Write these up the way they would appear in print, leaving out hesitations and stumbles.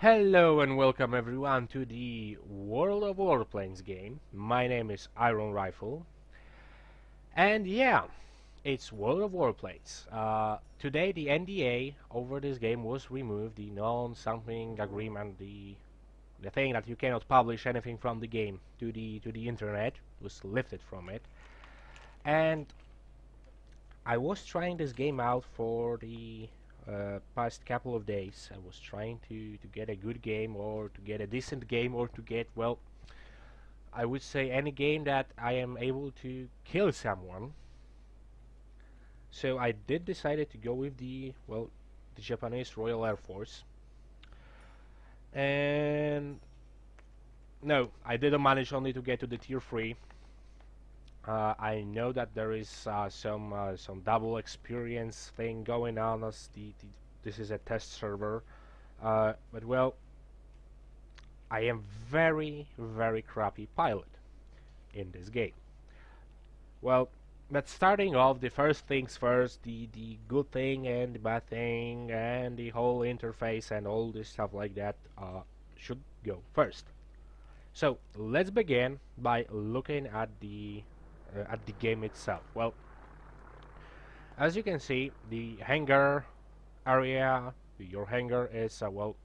Hello and welcome everyone to the World of Warplanes game. My name is RavenProDesign, and yeah, it's World of Warplanes. Today the NDA over this game was removed, the non-something agreement, the thing that you cannot publish anything from the game to the internet was lifted from it. And I was trying this game out for the past couple of days. I was trying to get a good game, or to get a decent game, or to get, well, I would say any game that I am able to kill someone. So I did decided to go with the Japanese Royal Air Force. And no, I didn't manage only to get to the tier 3. I know that there is some double experience thing going on, as this is a test server, but well, I am very crappy pilot in this game. Well, but starting off, the first things first, the good thing and the bad thing and the whole interface and all this stuff like that should go first. So let's begin by looking at the game itself. Well, as you can see, the hangar area, your hangar is well,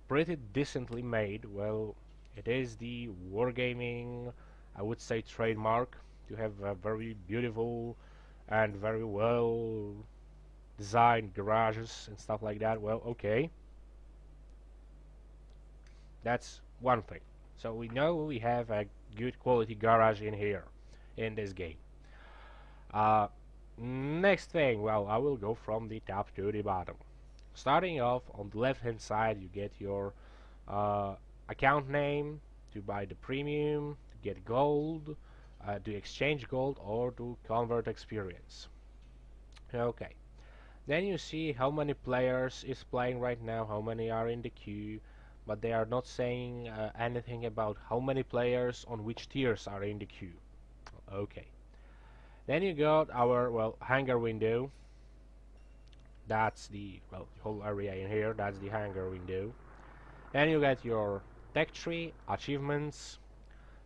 pretty decently made. Well, it is the wargaming, I would say, trademark to have very beautiful and very well designed garages and stuff like that. Well, okay, that's one thing. So we know we have a good quality garage in here in this game. Next thing, well, I will go from the top to the bottom. Starting off on the left hand side, you get your account name to buy the premium, to get gold, to exchange gold, or to convert experience. Okay, then you see how many players is playing right now, how many are in the queue, but they are not saying anything about how many players on which tiers are in the queue. Okay, then you got our, well, hangar window. That's the, well, whole area in here. That's the hangar window. Then you get your tech tree, achievements.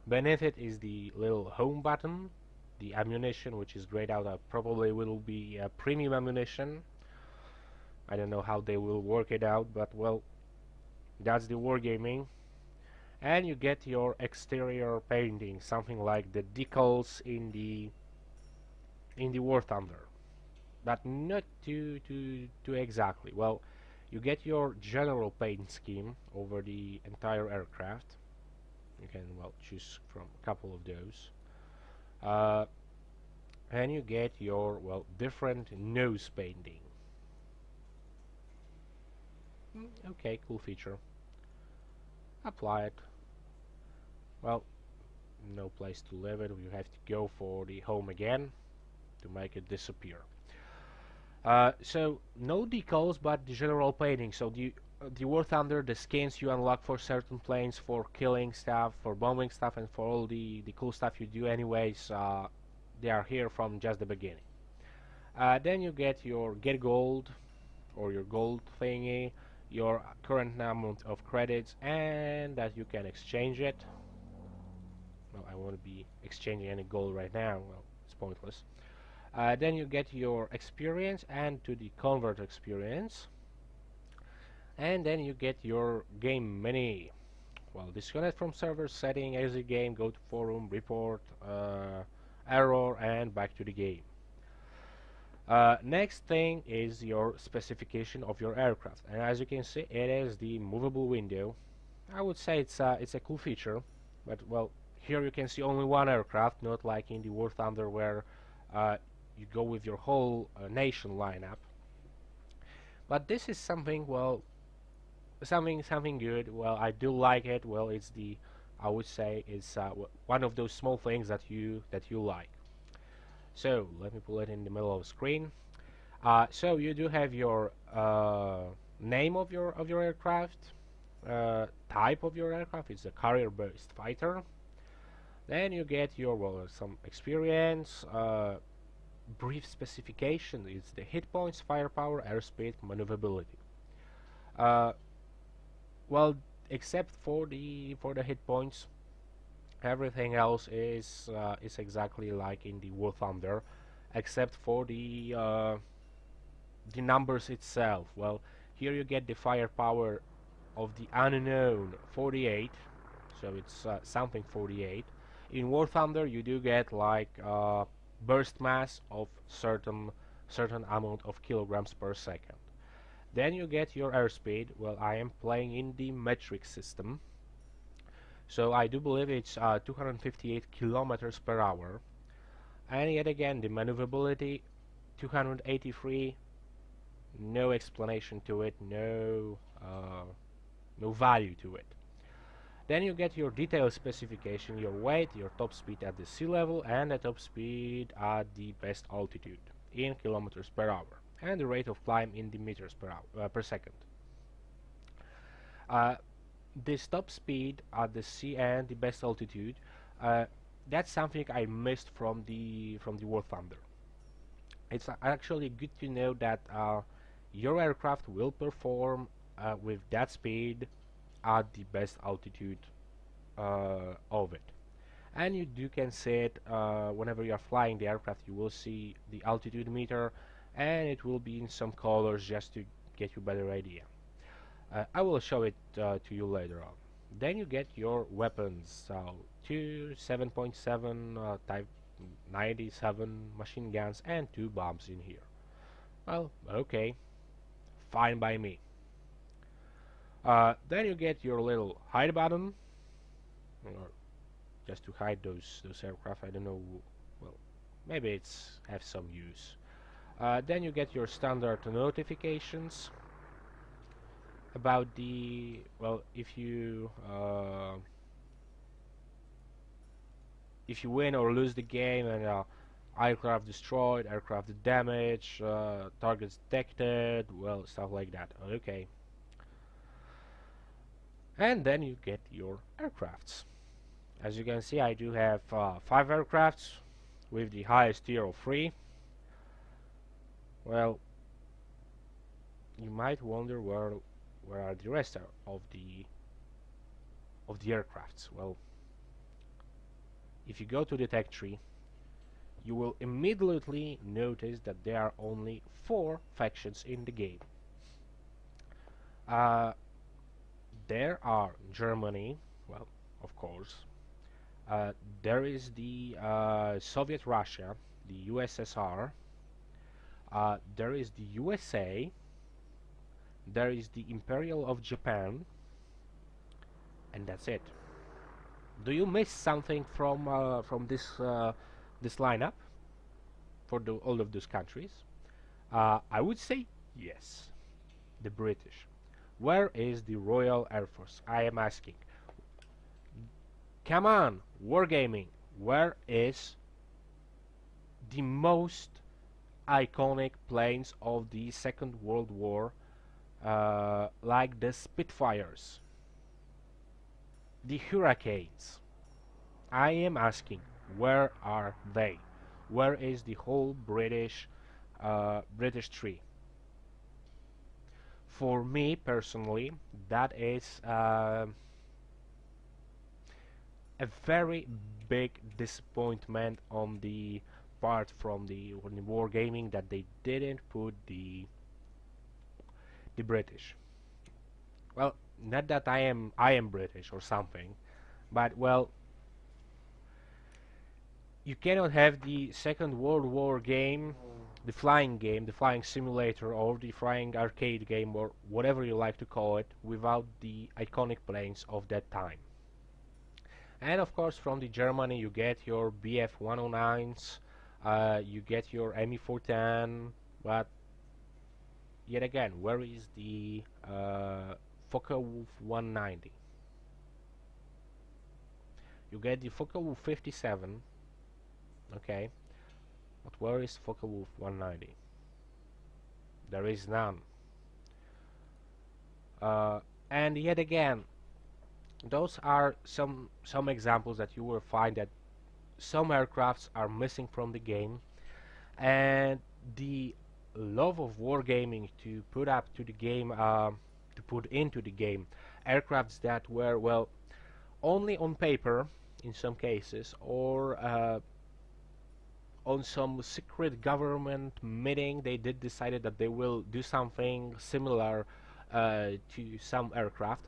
Beneath it is the little home button, the ammunition, which is grayed out. Probably will be premium ammunition. I don't know how they will work it out, but well, that's the wargaming. And you get your exterior painting, something like the decals in the War Thunder, but not too exactly. Well, you get your general paint scheme over the entire aircraft. You can, well, choose from a couple of those, and you get your, well, different nose painting. Okay, cool feature. Apply it. Well, no place to leave it. You have to go for the home again to make it disappear. So no decals, but the general painting. So the War Thunder, the skins you unlock for certain planes, for killing stuff, for bombing stuff, and for all the cool stuff you do anyways, they are here from just the beginning. Then you get your get gold, or your gold thingy, your current amount of credits, and that you can exchange it. Well, I won't be exchanging any gold right now. Well, it's pointless. Then you get your experience and to the convert experience, and then you get your game menu. Well, disconnect from server, setting, exit game, go to forum, report, error, and back to the game. Next thing is your specification of your aircraft, and as you can see, it is the movable window. I would say it's a cool feature, but well, here you can see only one aircraft, not like in the War Thunder where you go with your whole nation lineup. But this is something, well, something good. Well, I do like it. Well, it's the, I would say it's one of those small things that you like. So let me pull it in the middle of the screen. So you do have your name of your aircraft, type of your aircraft. It's a carrier-based fighter. Then you get your, well, some experience, brief specification. It's the hit points, firepower, airspeed, maneuverability. Well, except for the hit points, everything else is exactly like in the War Thunder, except for the numbers itself. Well, here you get the firepower of the unknown 48, so it's something 48. In War Thunder, you do get like burst mass of certain amount of kilograms per second. Then you get your airspeed. Well, I am playing in the metric system, so I do believe it's 258 kilometers per hour. And yet again, the maneuverability 283. No explanation to it. No value to it. Then you get your detailed specification, your weight, your top speed at the sea level, and the top speed at the best altitude in kilometers per hour, and the rate of climb in the meters per hour per second. Uh, this top speed at the sea and the best altitude, uh, that's something I missed from the War Thunder. It's actually good to know that your aircraft will perform with that speed at the best altitude of it. And you can see it whenever you are flying the aircraft. You will see the altitude meter, and it will be in some colors just to get you a better idea. I will show it to you later on. Then you get your weapons. So two 7.7 Type 97 machine guns and two bombs in here. Well, okay, fine by me. Then you get your little hide button, or just to hide those aircraft. I don't know. Well, maybe it's have some use. Then you get your standard notifications about the, well, if you win or lose the game, and aircraft destroyed, aircraft damaged, targets detected, well, stuff like that. Okay. And then you get your aircrafts. As you can see, I do have 5 aircrafts with the highest tier of 3. Well, you might wonder where are the rest of the aircrafts. Well, if you go to the tech tree, you will immediately notice that there are only 4 factions in the game. There are Germany, well, of course. There is the Soviet Russia, the USSR. There is the USA. There is the Imperial of Japan, and that's it. Do you miss something from this lineup for all of those countries? I would say yes. The British. Where is the Royal Air Force? I am asking. Come on, Wargaming. Where is the most iconic planes of the Second World War, like the Spitfires, the Hurricanes? I am asking, where are they? Where is the whole British tree? For me personally, that is a very big disappointment on the part from the Wargaming, that they didn't put the British. Well, not that I am British or something, but well, you cannot have the Second World War game, the flying simulator, or the flying arcade game, or whatever you like to call it, without the iconic planes of that time. And of course, from the Germany, you get your Bf 109s, you get your Me 410, but yet again, where is the Focke-Wulf 190? You get the Focke-Wulf 57, okay, but where is Focke-Wulf 190? There is none. And yet again, those are some examples that you will find that some aircrafts are missing from the game, and the love of wargaming to put up to the game to put into the game. Aircrafts that were, well, only on paper in some cases, or on some secret government meeting they did decided that they will do something similar to some aircraft.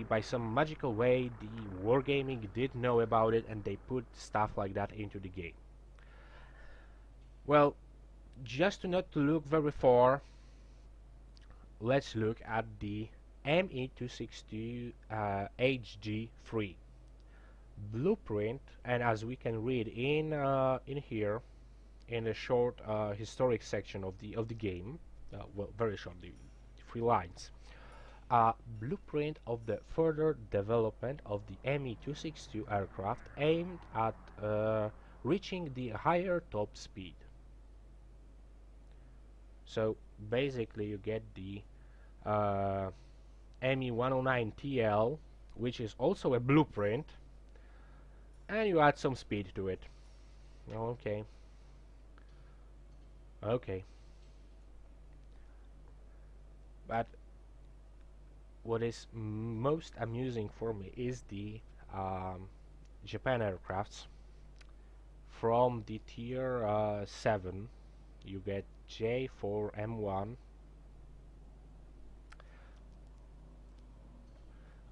By some magical way, the wargaming did know about it, and they put stuff like that into the game. Well, just to not to look very far, let's look at the ME262 HG3 blueprint. And as we can read in here, in a short historic section of the game, well, very short, the 3 lines. Blueprint of the further development of the ME262 aircraft aimed at reaching the higher top speed. So basically you get the ME109TL, which is also a blueprint, and you add some speed to it. Okay. Okay. But what is most amusing for me is the Japan aircrafts. From the tier 7 you get J4M1.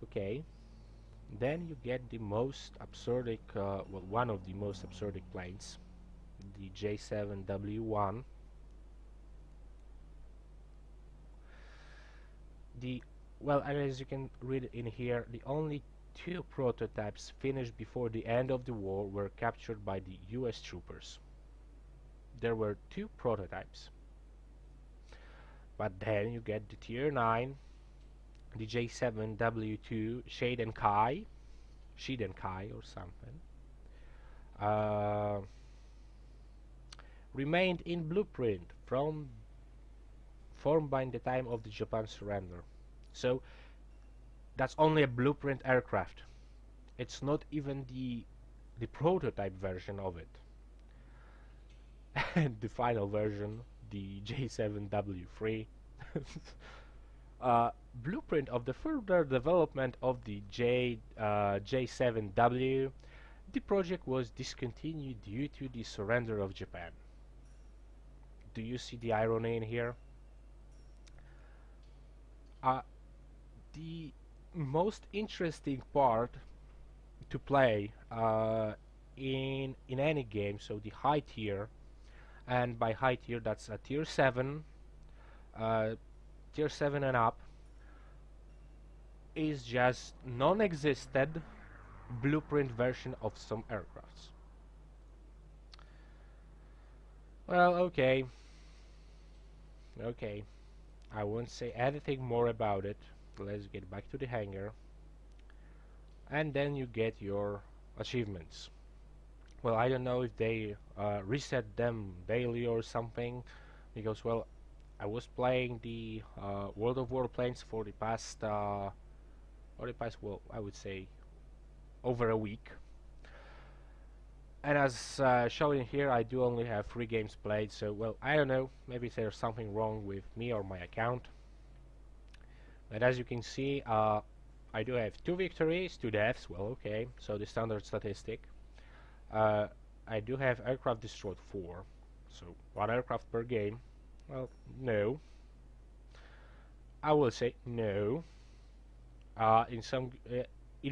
Okay, then you get the most absurdic, well, one of the most absurdic planes, the J7W1. Well, and as you can read in here, the only 2 prototypes finished before the end of the war were captured by the US troopers. There were 2 prototypes. But then you get the tier 9, the J7W2 Shade and Kai or something. Remained in blueprint formed by the time of the Japan surrender. So that's only a blueprint aircraft. It's not even the prototype version of it. And the final version, the J7W3, blueprint of the further development of the J7W. The project was discontinued due to the surrender of Japan. Do you see the irony in here? The most interesting part to play in any game, so the high tier, and by high tier that's a tier 7 and up, is just non-existent blueprint version of some aircrafts. Well, okay, I won't say anything more about it. Let's get back to the hangar, and then you get your achievements. Well, I don't know if they reset them daily or something, because, well, I was playing the World of Warplanes for the past, well, I would say over a week. And as shown in here, I do only have 3 games played, so, well, I don't know, maybe there's something wrong with me or my account. But as you can see, I do have 2 victories, 2 deaths, well, okay, so the standard statistic. I do have aircraft destroyed 4, so 1 aircraft per game. Well, no. I will say no. In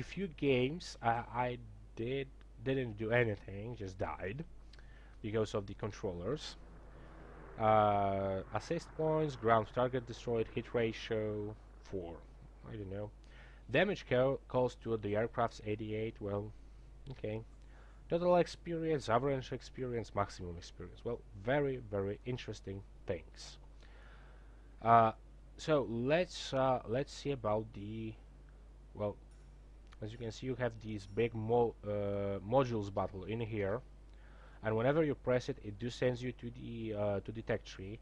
few games, I didn't do anything, just died because of the controllers. Assist points, ground target destroyed, hit ratio 4. I don't know. Damage caused to the aircraft's 88. Well, okay. Total experience, average experience, maximum experience. Well, very, very interesting things. So let's see about the, well, as you can see, you have these big modules battle in here, and whenever you press it, it do sends you to the tech tree,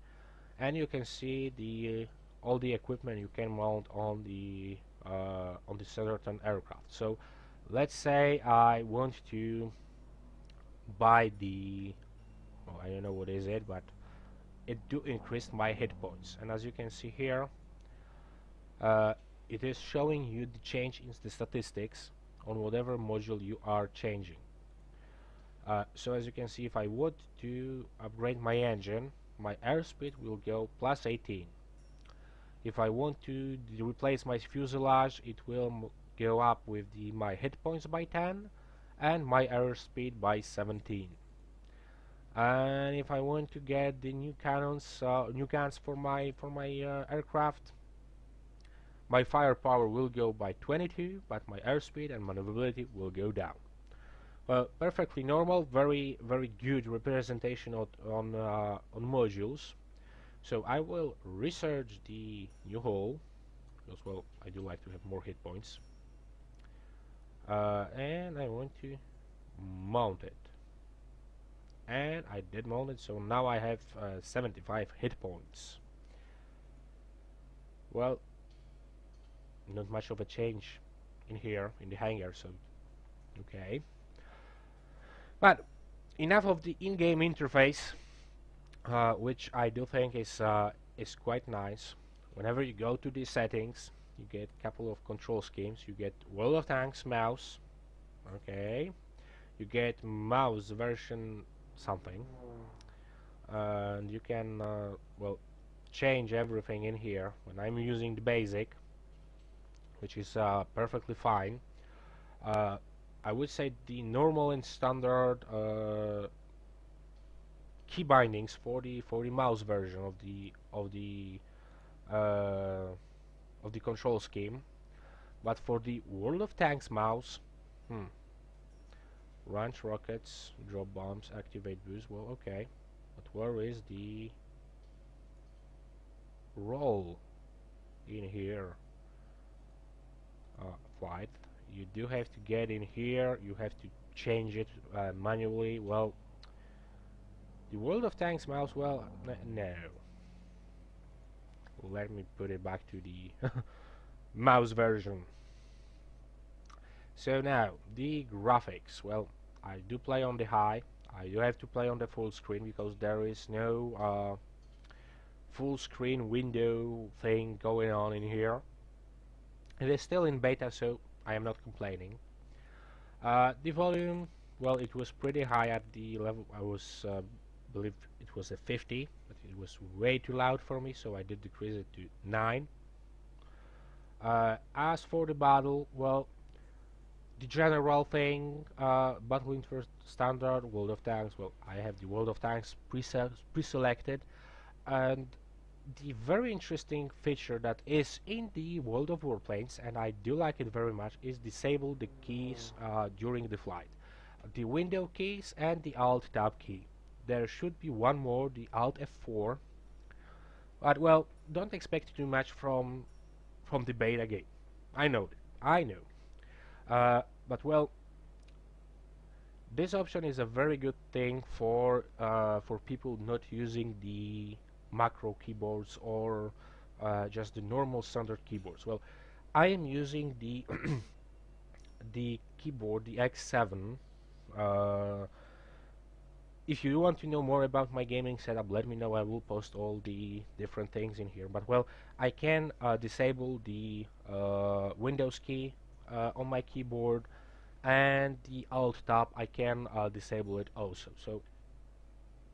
and you can see all the equipment you can mount on the certain aircraft. So let's say I want to buy the, well, I don't know what is it, but it do increase my hit points. And as you can see here, uh, it is showing you the change in the statistics on whatever module you are changing. So as you can see, if I would to upgrade my engine, my airspeed will go plus 18. If I want to replace my fuselage, it will go up with my hit points by 10 and my airspeed by 17. And if I want to get the new cannons, new guns for my aircraft, my firepower will go by 22, but my airspeed and maneuverability will go down. Well, perfectly normal, very good representation on modules. So I will research the new hull because, well, I do like to have more hit points, and I want to mount it. And I did mount it, so now I have 75 hit points. Well, not much of a change in here in the hangar, so okay. But enough of the in-game interface, which I do think is quite nice. Whenever you go to the settings, you get a couple of control schemes. You get World of Tanks mouse, okay. You get mouse version something, and you can well, change everything in here. When I'm using the basic, which is perfectly fine, I would say the normal and standard key bindings for the mouse version uh, of the control scheme, but for the World of Tanks mouse, launch rockets, drop bombs, activate boost. Well, okay, but where is the roll in here? Flight. You do have to get in here. You have to change it manually. Well, the World of Tanks mouse. Well, no. Let me put it back to the mouse version. So now the graphics. Well, I do play on the high. I do have to play on the full screen because there is no full screen window thing going on in here. It is still in beta, so I am not complaining. The volume, well, it was pretty high at the level I was, believe it was a 50, but it was way too loud for me, so I did decrease it to 9. As for the battle, well, the general thing, battle interest standard, World of Tanks, well, I have the World of Tanks pre-selected, and the very interesting feature that is in the World of Warplanes, and I do like it very much, is disable the keys during the flight. The window keys and the Alt Tab key. There should be one more, the Alt F4. But well, don't expect too much from the beta game. I know but well, this option is a very good thing for people not using the macro keyboards or just the normal standard keyboards. Well, I am using the the keyboard, the X7. If you want to know more about my gaming setup, let me know. I will post all the different things in here. But well, I can disable the Windows key on my keyboard, and the Alt Tab I can disable it also. So,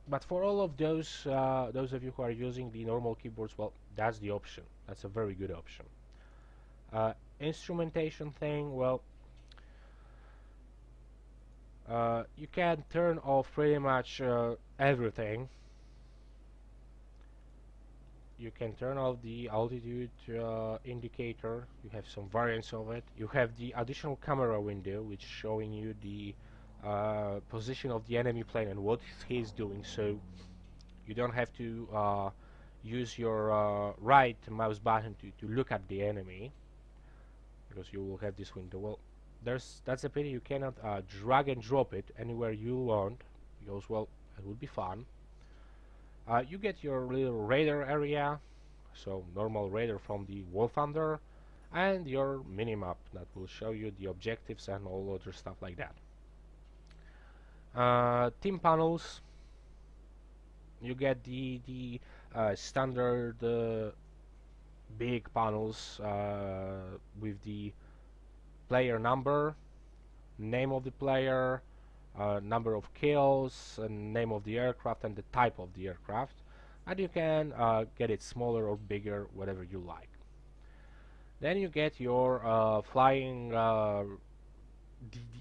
but for all of those of you who are using the normal keyboards, well, that's the option. That's a very good option. Instrumentation thing, well, you can turn off pretty much everything. You can turn off the altitude indicator. You have some variants of it. You have the additional camera window, which is showing you the position of the enemy plane and what he's doing, so you don't have to use your right mouse button to look at the enemy, because you will have this window. Well, that's a pity you cannot drag and drop it anywhere you want, because, well, it would be fun. You get your little radar area, so normal radar from the War Thunder, and your minimap that will show you the objectives and all other stuff like that. Team panels, you get the standard big panels with the player number, name of the player, number of kills, and name of the aircraft, and the type of the aircraft. And you can get it smaller or bigger, whatever you like. Then you get your flying the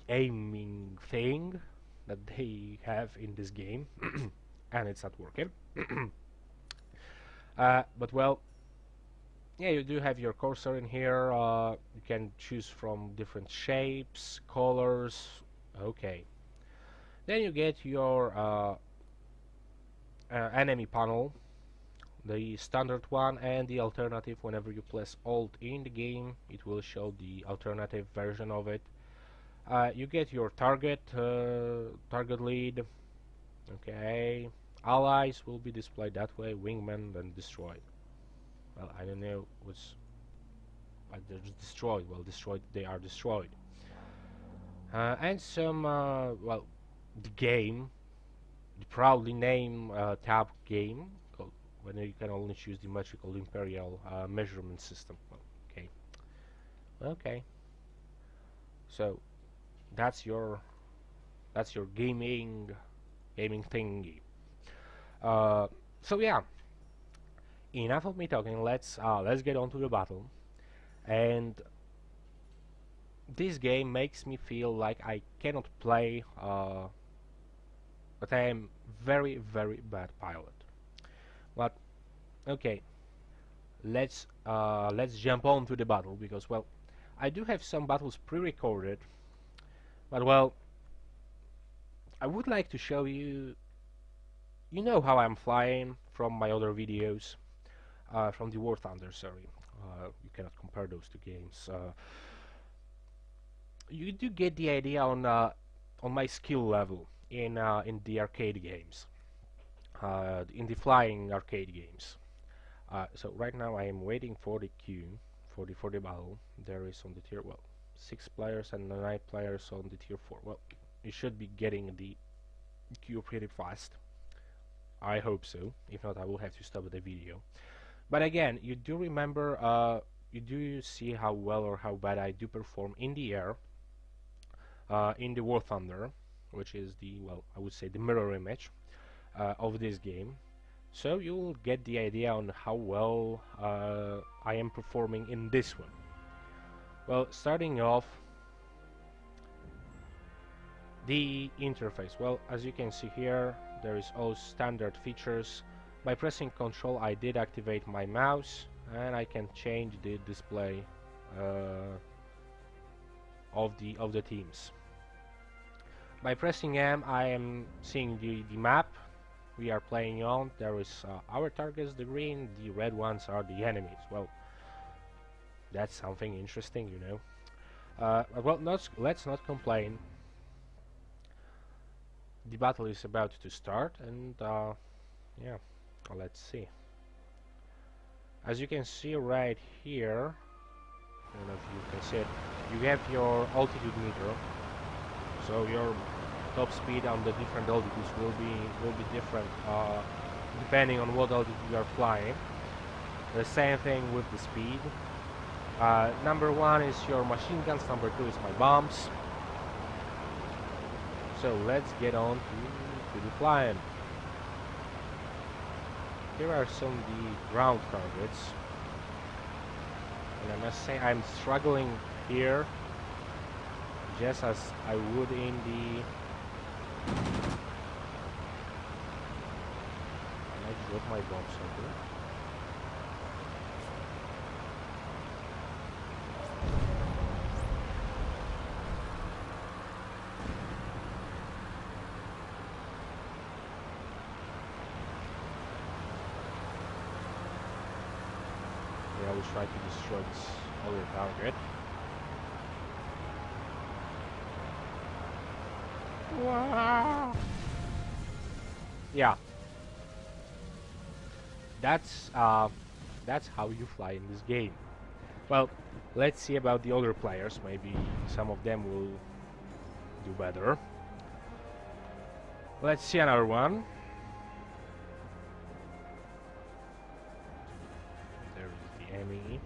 aiming thing that they have in this game, and it's not working. But well, yeah, you do have your cursor in here. You can choose from different shapes, colors. Okay. Then you get your enemy panel, the standard one and the alternative. Whenever you press Alt in the game, it will show the alternative version of it. You get your target, target lead. Okay. Allies will be displayed that way. Wingmen, then destroyed. Well, I don't know what's they're destroyed. Well, destroyed. They are destroyed. And some well, the game, the proudly named tab game, when you can only choose the metrical imperial measurement system. Well, okay. Okay. So that's your gaming thingy. So yeah, enough of me talking. Let's get on to the battle. And this game makes me feel like I cannot play, but I am very bad pilot. But okay, let's jump on to the battle, because well, I do have some battles pre-recorded, but well, I would like to show you. You know how I'm flying from my other videos, from the War Thunder. Sorry, you cannot compare those two games. You do get the idea on my skill level in the arcade games, in the flying arcade games. So right now I am waiting for the queue for the battle. There is on the tier 6 players and 9 players on the tier 4. Well, you should be getting the queue pretty fast. I hope so. If not, I will have to stop the video. But again, you do remember, you do see how well or how bad I do perform in the air, in the War Thunder, which is the, well, I would say the mirror image of this game. So you will get the idea on how well I am performing in this one. Well, starting off, the interface. Well, as you can see here, there is all standard features. By pressing Ctrl, I did activate my mouse, and I can change the display of the teams. By pressing M, I am seeing the map we are playing on. There is our targets, the green, the red ones are the enemies. Well, that's something interesting, you know. Well, let's not complain. The battle is about to start, and yeah, well, let's see. As you can see right here, I don't know if you can see it, you have your altitude meter, so your top speed on the different altitudes will be different depending on what altitude you are flying. The same thing with the speed. Number 1 is your machine guns, number 2 is my bombs. So let's get on to the flying. Here are some of the ground targets, and I must say I'm struggling here, just as I would in the. I drop my bombs over. I will try to destroy this other target. Wow. Yeah, that's how you fly in this game. Well, let's see about the other players. Maybe some of them will do better. Let's see another one. enemy.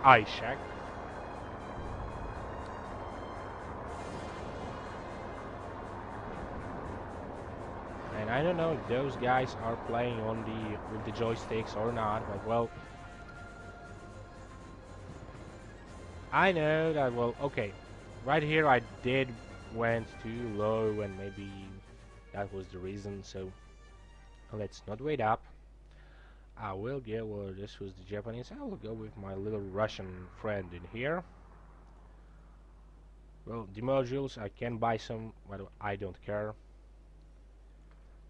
Eye check. And I don't know if those guys are playing on with the joysticks or not, but well, I know that. Well, okay, right here I did went too low, and maybe that was the reason. So let's not wait up. I will go. Well, this was the Japanese. I will go with my little Russian friend in here. Well, the modules I can buy some, but I don't care.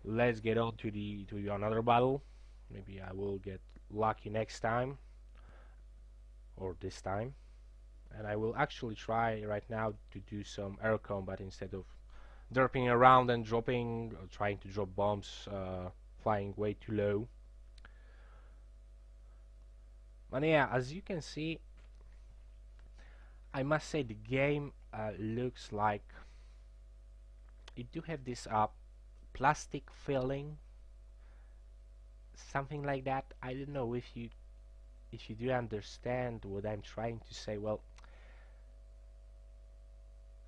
Let's get on to another battle. Maybe I will get lucky next time, or this time. And I will actually try right now to do some air combat instead of derping around and dropping, or trying to drop bombs, flying way too low. But yeah, as you can see, I must say the game looks like it do have this plastic feeling, something like that. I don't know if you do understand what I'm trying to say. Well,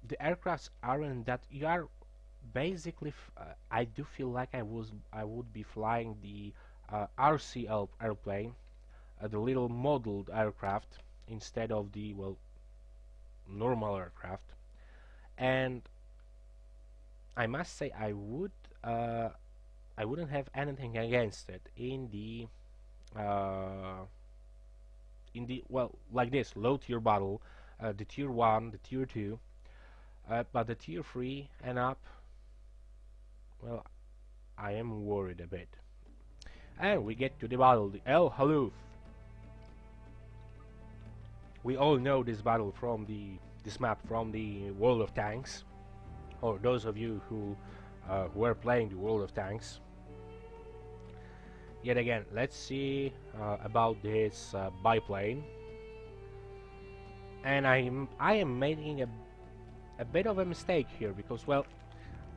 the aircrafts aren't that you are basically. I do feel like I would be flying the RCL airplane, the little modeled aircraft, instead of the, well, normal aircraft. And I must say I wouldn't have anything against it uh, in the, well, like this low tier battle, the tier 1, the tier 2, but the tier 3 and up, well, I am worried a bit. And we get to the battle, the El Haluf. We all know this battle from this map from the World of Tanks, or those of you who were playing the World of Tanks. Yet again, let's see about this biplane. And I am making a bit of a mistake here, because, well,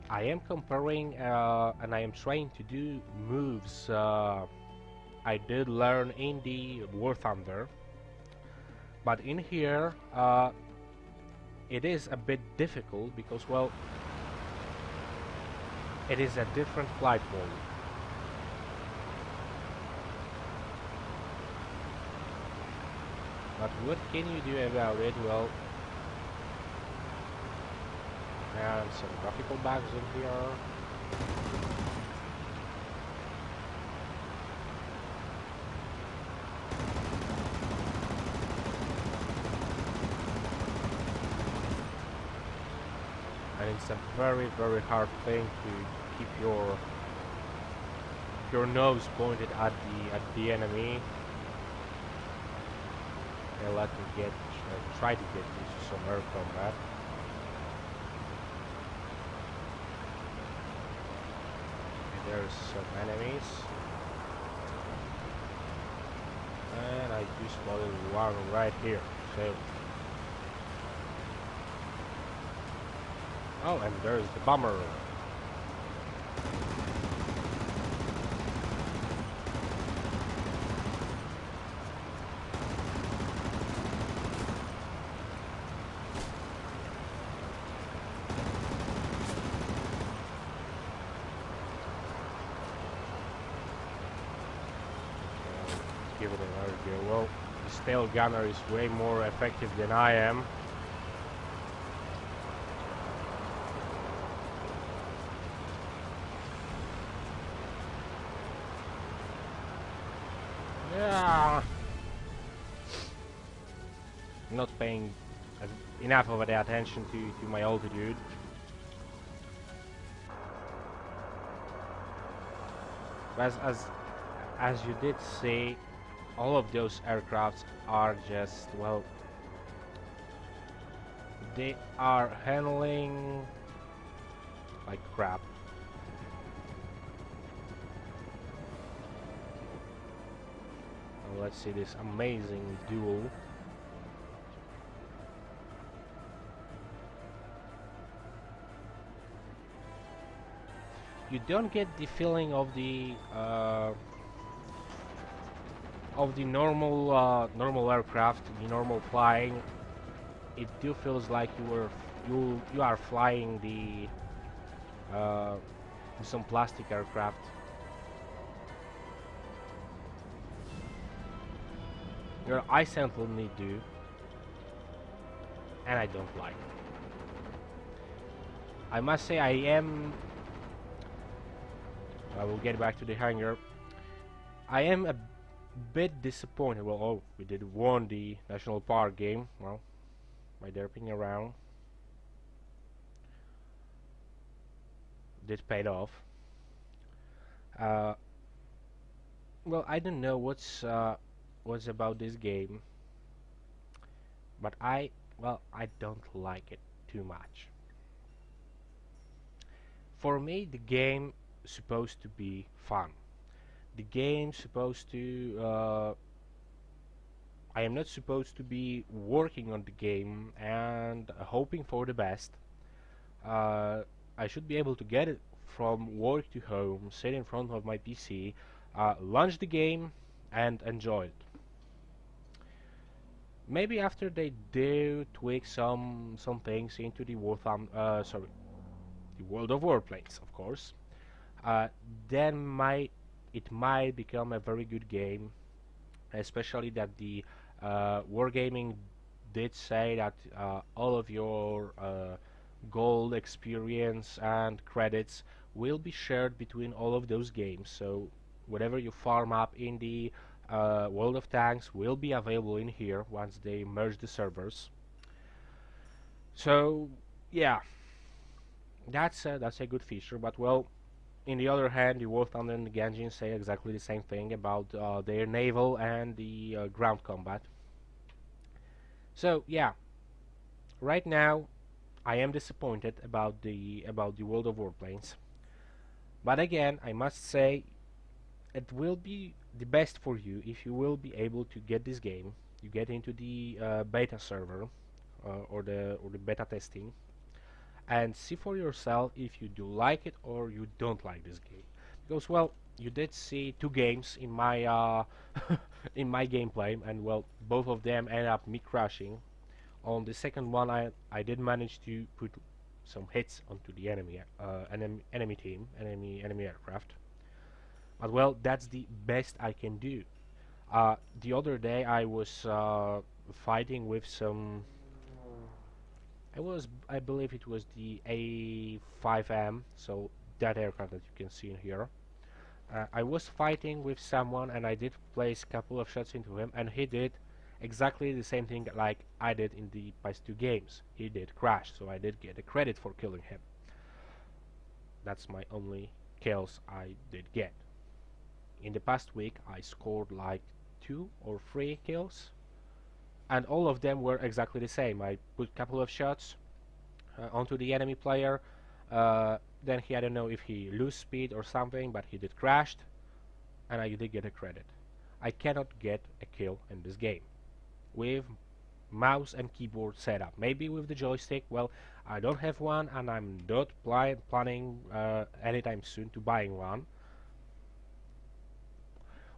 I am comparing and I am trying to do moves I did learn in the War Thunder, but in here it is a bit difficult because, well, it is a different flight mode. But what can you do about it? Well, and some graphical bugs in here. And it's a very, very hard thing to keep your nose pointed at the enemy. Okay, let me try to get into some air combat. There's some enemies, and I just spotted one right here. So, oh, and there's the bomber. Give it another go. Well, the tail gunner is way more effective than I am. Yeah, I'm not paying enough of the attention to my altitude. But as you did see, all of those aircrafts are just, well, they are handling like crap. And let's see this amazing duel. you don't get the feeling of the normal aircraft, the normal flying. It do feels like you are flying the some plastic aircraft. I certainly do, and I don't like it. I must say I will get back to the hangar. I am a bit disappointed. Well, oh, we did won the national park game. Well, by derping around, did paid off. Uh, well, I don't know what's about this game, but I don't like it too much. For me, the game is supposed to be fun. The game's supposed to I am not supposed to be working on the game and hoping for the best. uh, I should be able to get it from work to home, sit in front of my PC, launch the game and enjoy it. Maybe after they do tweak some things into the the World of Warplanes, of course, uh, then it might become a very good game, especially that the Wargaming did say that all of your gold experience and credits will be shared between all of those games. So whatever you farm up in the World of Tanks will be available in here once they merge the servers. So yeah, that's a good feature. But well, in the other hand, the War Thunder and the Genjin say exactly the same thing about their naval and the ground combat. So yeah, right now I am disappointed about the World of Warplanes. But again, I must say it will be the best for you if you will be able to get this game. You get into the beta server or the beta testing and see for yourself if you do like it or you don't like this game. Because well, you did see two games in my in my gameplay, and well, both of them ended up me crashing. On the second one, I did manage to put some hits onto the enemy team, enemy aircraft. But well, that's the best I can do. The other day I was fighting with some. I believe it was the A5M, so that aircraft that you can see in here. I was fighting with someone and I did place a couple of shots into him, and he did exactly the same thing like I did in the past two games. He did crash, so I did get a credit for killing him. That's my only kills I did get. In the past week I scored like 2 or 3 kills, and all of them were exactly the same. I put a couple of shots onto the enemy player, then I don't know if he lose speed or something, but he did crashed, and I did get a credit. I cannot get a kill in this game with mouse and keyboard setup. Maybe with the joystick, well, I don't have one, and I'm not planning anytime soon to buying one.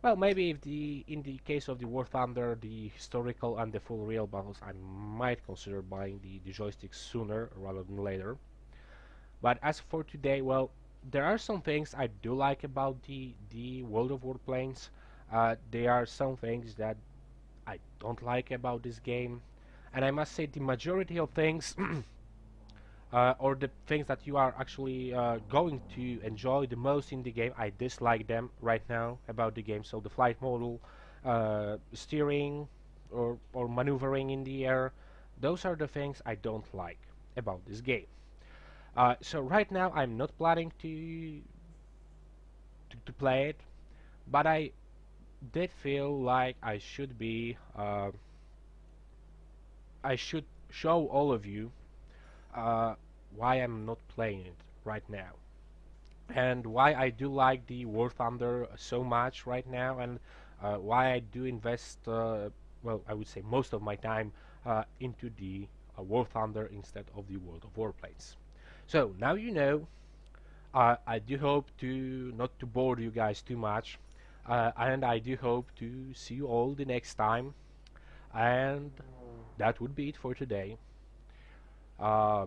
Well, maybe if in the case of the War Thunder, the historical and the full real battles, I might consider buying the joystick sooner rather than later. But as for today, well, there are some things I do like about the World of Warplanes. There are some things that I don't like about this game, and I must say the majority of things or the things that you are actually going to enjoy the most in the game, I dislike them right now about the game. So the flight model, steering, or maneuvering in the air, those are the things I don't like about this game. So right now I'm not planning to play it, but I did feel like I should show all of you why I'm not playing it right now, and why I do like the War Thunder so much right now, and why I do invest, well, I would say most of my time into the War Thunder instead of the World of Warplanes. So now you know. I do hope to not to bore you guys too much, and I do hope to see you all the next time. And that would be it for today. Uh,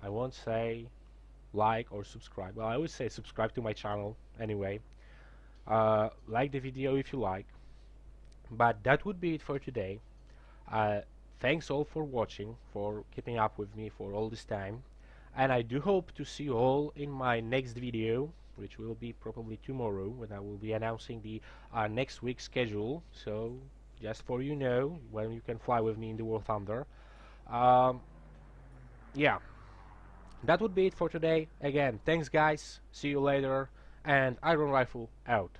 I won't say like or subscribe. Well, I would say subscribe to my channel anyway. Like the video if you like. But that would be it for today. Uh, Thanks all for watching, for keeping up with me for all this time. And I do hope to see you all in my next video, which will be probably tomorrow, when I will be announcing the next week's schedule. So, just for you know, when you can fly with me in the War Thunder. Um, yeah, that would be it for today. Again, thanks guys, see you later, and Iron Rifle out.